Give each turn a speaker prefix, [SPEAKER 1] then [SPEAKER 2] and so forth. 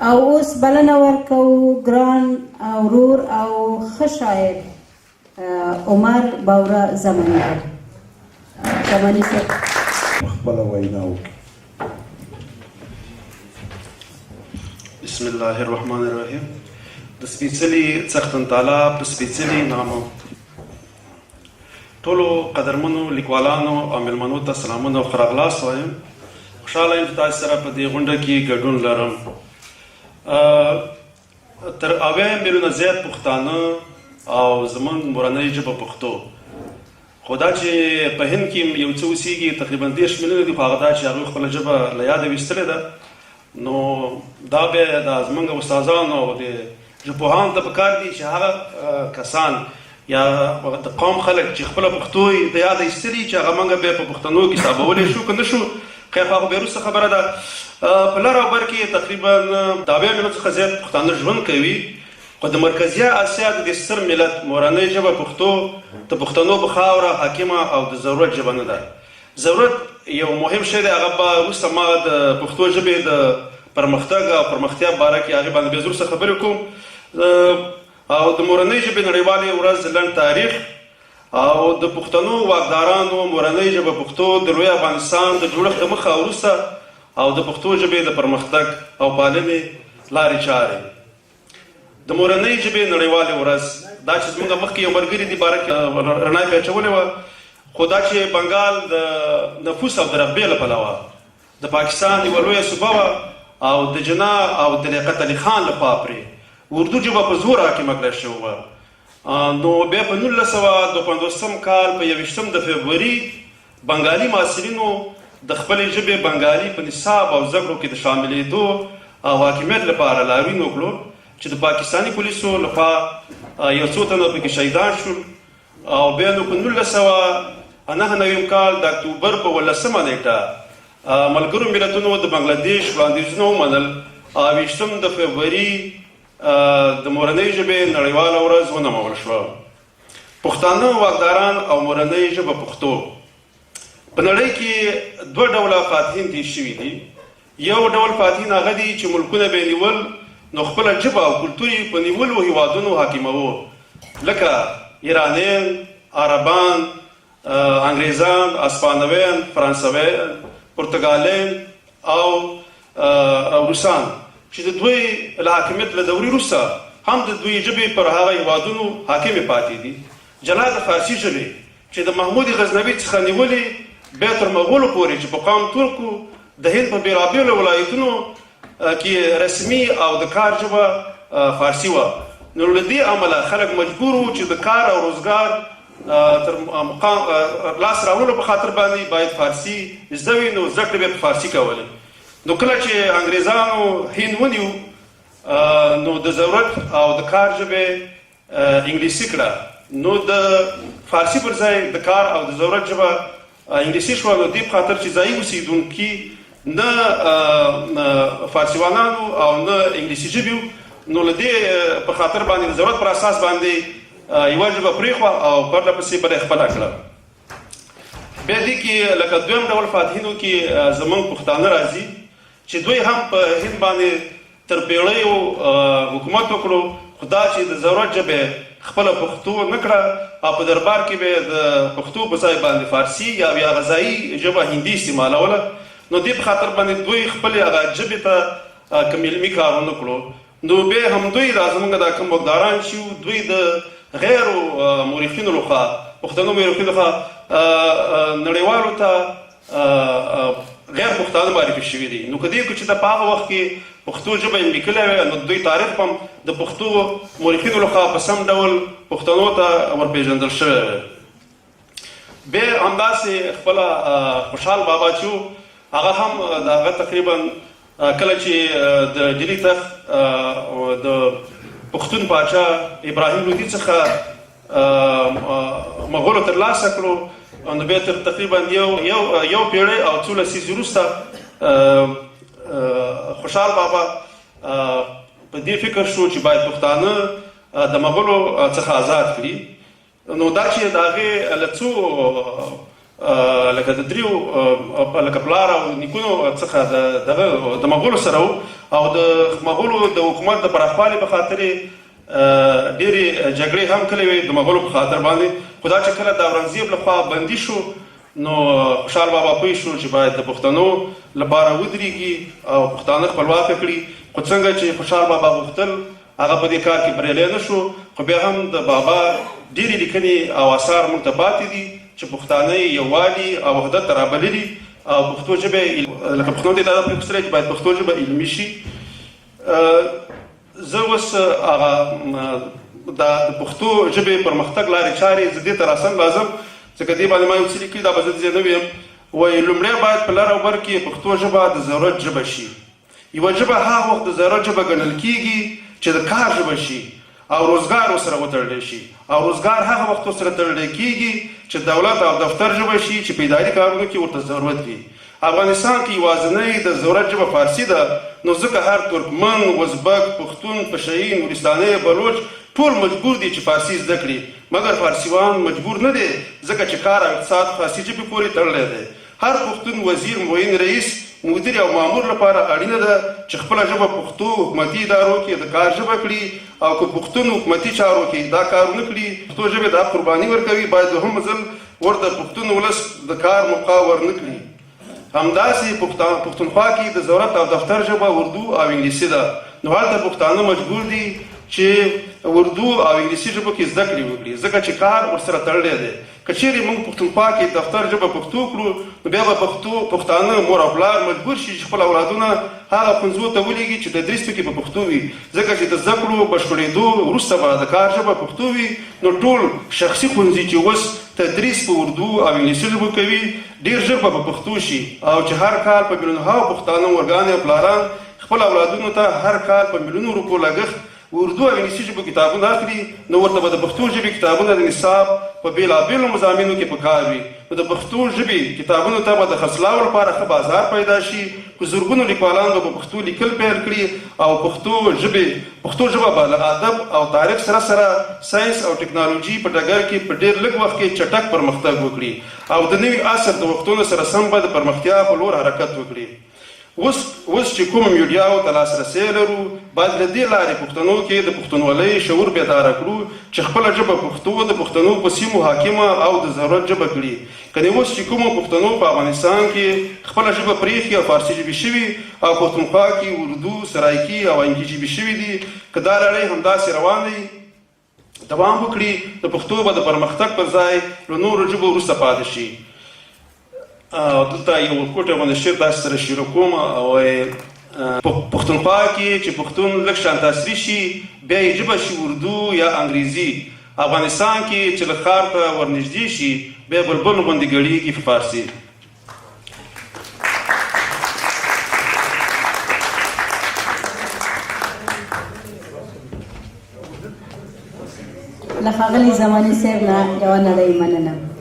[SPEAKER 1] او اوس بلنه ورکوو ګران ورور او ښه شاعر عمر باوره زماني زماني صاحب
[SPEAKER 2] خپله وینا وکړي.
[SPEAKER 3] بسم الله الرحمن الرحیم. د سپېڅلي څښتن تعالی په سپېڅلي نامه ټولو قدرمنو لیکوالانو او مېلمنو ته سلامونه او ښه راغلاست وایم. خوشحاله یم چې تاسو سره په دې غونډه کې ګډون لرم. تر اویا میلیونه زیات پښتانه او زموږ مورنۍ ژبه پښتو، خو دا چې په هند کې یو څه اوسېږي تقریبا 10 میلیونه دي، خو هغه دا چې هغوی خپله ژبه له یاده ویستلې ده. نو دا بیا د زموږ استادانو او د ژبپوهانو ته پکار دي چې هغه کسان یا د قوم خلک چې خپله پښتو د یاده ایستلي چې هغه موږ بیا په پښتنو کې حسابولی شو که نه شو، خیر خو هغه بیا وروسته خبره ده. په لر او بر کې تقریبا د اویا میلیونو څخه زیات پښتانه ژوند کوي، خو د مرکزي اسیا د دې ستر ملت مورنۍ ژبه پښتو د پښتنو په خاوره حاکمه او د ضرورت ژبه نه ده. ضرورت یو مهم شی دی، هغه به وروسته ما د پښتو ژبې د پرمختګ او پرمختیا په باره کې هغې باندې بیا وروسته خبرې کوم. او د مورنۍ ژبې نړیوالې ورځ لنډ تاریخ او د پښتنو واکدارانو مورنۍ ژبه پښتو د لوی افغانستان د جوړښت د مخه وروسته او د پښتو ژبې د پرمختګ او پالنې لارې چارې. د مورنۍ ژبې نړیوالې ورځ دا چې زموږ مخکې یو ملګري دې باره کې رڼا پرې اچولې وه، خو دا چې بنګال د نفوس او د رقبې له پلوه د پاکستان یوه لویه صوبه وه او د جنا او د لیاقت علي خان لخوا پرې اردو ژبه په زور حاکمه کړی شوې وه. نو بیا په 1952 کال په 21 د فبروري بنګالي محصلینو د خپلې ژبې بنګالي په نصاب او زده کړو کې د شاملېدو او حاکمیت لپاره لاروین وکړو چې د پاکستاني پولیسو لخوا یو څو تنه پکې شهیدان شول. او بیا نو په 1999 کال د اکتوبر په 18 نیټه ملګرو ملتونو د بنګلادیش وړاندیزونه ومنل او 20 د فبروري د مورنۍ ژبې نړیواله ورځ ونومول شوه. پښتانه واکداران او مورنۍ ژبه پښتو په نړۍ کې دوه ډوله فاتحین تېر شوي دي. یو ډول فاتحین هغه دي چې ملکونه به یې نیول نو خپله ژبه او کلتور یې په نیولو هېوادونو حاکموو، لکه ایرانیان، عربان، انګریزان، اسپانویان، فرانسویان، پرتګالیان او روسان چې د دوی له حاکمیت له دورې وروسته هم د دوی ژبې پر هغه هېوادونو حاکمې پاتې دي. جلا د فارسي ژبې چې د محمود غزنوي څخه نیولې بیا تر مغولو پورې چې په قام ترکو د هند په بېلابېلو ولایتونو کې رسمي او د کار ژبه فارسي وه. نو له دې امله خلک مجبور وو چې د کار او روزګار تر مقام لاس راوړلو په خاطر باندې باید فارسي زده وي، نو زده کړې به په فارسي کولې. نو کله چې انګریزانو هند ونیو نو د ضرورت او د کار ژبې انګلیسي کړه، نو د فارسي پر ځای د کار او د ضرورت ژبه انګلیسي شوه. نو دې په خاطر چې ځایي اوسېدونکي نه فارسیوانانو او نه انګلیسي ژبې، نو له دې په خاطر باندې د ضرورت پر اساس باندې یوه ژبه پرېښوه او پرله پسې بله یې خپله کړه. بیا دې کې لکه دویم ډول فاتحینو کې زموږ پښتانه راځي چې دوی هم په هند باندې تر پیړیو حکومت وکړو، خو دا چې د ضرورت ژبه خپله پښتو نه کړه او په دربار کې به د پښتو په ځای باندې فارسي یا غذایي ژبه هندي استعمالوله. نو دې په خاطر باندې دوی خپلې هغه ژبې ته کوم علمي کار ونه کړو. نو بیا هم دوی دا زموږ دا کوم واکداران چې دوی د غیرو مورخینو لخوا پښتنو مورخینو لخوا نړیوالو ته غیر پښتانه معرفي شوي دي. نو که دې چې په هغه وخت کې پښتو ژبه یې لیکلی وی، نو دوی تاریخ هم د پښتو مورخینو لخوا په سم ډول پښتنو ته ورپېژندل شوی وی. بیا همداسې خپله خوشحال بابا چې هغه هم د هغه تقریبا کله چې د ډیلي تخت د پښتون پاچا ابراهیم لودي څخه مغولو ترلاسه کړو، نو بیا تر تقریبا یو پیړۍ او څو لسیزې وروسته خوشحال بابا په دې فکر شو چې باید پښتانه د مغولو څخه آزاد کړي. نو دا چې د هغې له څو لکه د دریو لکه پلار او نیکونو څخه د مغولو سره وو او د مغولو د حکومت د پراخوالي په خاطر ډېرې جګړې هم کړې وې د مغولو په خاطر باندې. خو دا چې کله د اورنګزیب لخوا بندي شو نو خوشحال بابا پوه شو چې باید د پښتنو لپاره ودرېږي او پښتانه خپلواکه کړي. خو څنګه چې خوشحال بابا غوښتل هغه په دې کار کې بریالی نه شو. خو بیا هم د بابا ډېرې لیکنې او اثار موږ ته پاتې دي چې پښتانه یووالي او وحدت ته رابللي او پښتو ژبه لکه پښتنو ته دا پرېښودلی چې باید پښتو ژبه علمي شي. زه اوس هغه د پښتو ژبې پرمختګ لارې چارې زه دې ته راسم لازم ځکه دې باندې ما یو څه لیکلي دا به زه نه ویم. وایي لومړی باید په لر او بر کې پښتو ژبه د ضرورت ژبه شي. یوه ژبه هغه وخت د ضرورت ژبه ګڼل کېږي چې د کار ژبه شي او روزګار ورسره وتړلی شي او روزګار هغه وخت ورسره تړلی کېږي چې دولت او دفتر ژبه شي چې په اداري کارونو کې ورته ضرورت وي. افغانستان کې یوازینۍ د ضرورت ژبه فارسي ده. نو ځکه هر ترکمن، ازبک، پښتون، پشهی، نورستاني، بلوچ ټول مجبور دي چې فارسي زده کړي. مګر فارسیوان مجبور نه دي ځکه چې کار او اقتصاد فارسي ژبې پورې تړلی دی. هر پښتون وزیر، معین رئیس، مدیر او مامور لپاره اړینه ده چې خپله ژبه پښتو حکومتي ادارو کې د کار ژبه کړي او که پښتون حکومتي چارو کې دا کار ونه کړي پښتو ژبې دا قرباني ورکوي باید دوهم ځل ورته پښتون ولس د کار موقع ورنه کړي. همداسې پښتونخوا کې د ضرورت او دفتر ژبه اردو او انګلیسي ده. نو هلته پښتانه مجبور دي چې اردو او انګلیسي ژبو کې زده کړې وکړي ځکه چې کار ورسره تړلی دی. که چیرې موږ پښتونخوا کې دفتر ژبه پښتو کړو نو بیا به پښتانه مور او پلار مجبور شي چې خپل اولادونه هغه ښوونځیو ته ولېږي چې تدریس پکې په پښتو وي ځکه چې د زده کړو بشپړېدو وروسته به د کار ژبه پښتو وي. نو ټول شخصي ښوونځي چې اوس تدریس په اردو او انګلیسي ژبو کوي ډېر ژر به په پښتو شي او چې هر کال په میلیونهاو پښتانه مورګانې او پلاران خپل اولادونو ته هر کال په میلیونو روپو لګښت اردو او انګلیسي ژبو کتابونه اخلي نو ورته به د پښتو ژبې کتابونه د نصاب په بېلابېلو مضامینو کې پکار وي. نو د پښتو ژبې کتابونو ته به د خرڅلاو لپاره ښه بازار پیدا شي. په زرګونو لیکوالان به په پښتو لیکل پیل کړي او پښتو ژبه به له ادب او تاریخ سره سره ساینس او ټکنالوژي په ډګر کې په ډېر لږ وخت کې چټک پرمختګ وکړي او د نوي عصر د وختونو سره سم به د پرمختیا په لور حرکت وکړي. اوس چې کومو میډیاو ته لاسرسی لرو باید له دې لارې پښتنو کې د پښتونولۍ شعور بیداره کړو چې خپله ژبه پښتو د پښتنو په سیمو حاکمه او د ضرورت ژبه کړي. کنې اوس چې کومو پښتنو په افغانستان کې خپله ژبه پرېښې او فارسي ژبې شوي او پښتونخوا کې اردو، سرایکي او انګي ژبې شوي دي که دا لړۍ همداسې روان دی دوام وکړي د پښتو به د پرمختګ پر ځای له نورو ژبو وروسته پاتې شي. دلته یو کوټه باندې شعر داسې سره شروع کوم او پښتونخوا کې چې پښتون لږ شانته عصري شي بیا یې ژبه شي اردو یا انګریزي. افغانستان کې چې له ښار ته ورنږدې شي بیا بلبل غوندې ګړېږي په فارسي.
[SPEAKER 1] له ښاغلي زماني صاحب نه یوه نړۍ مننه.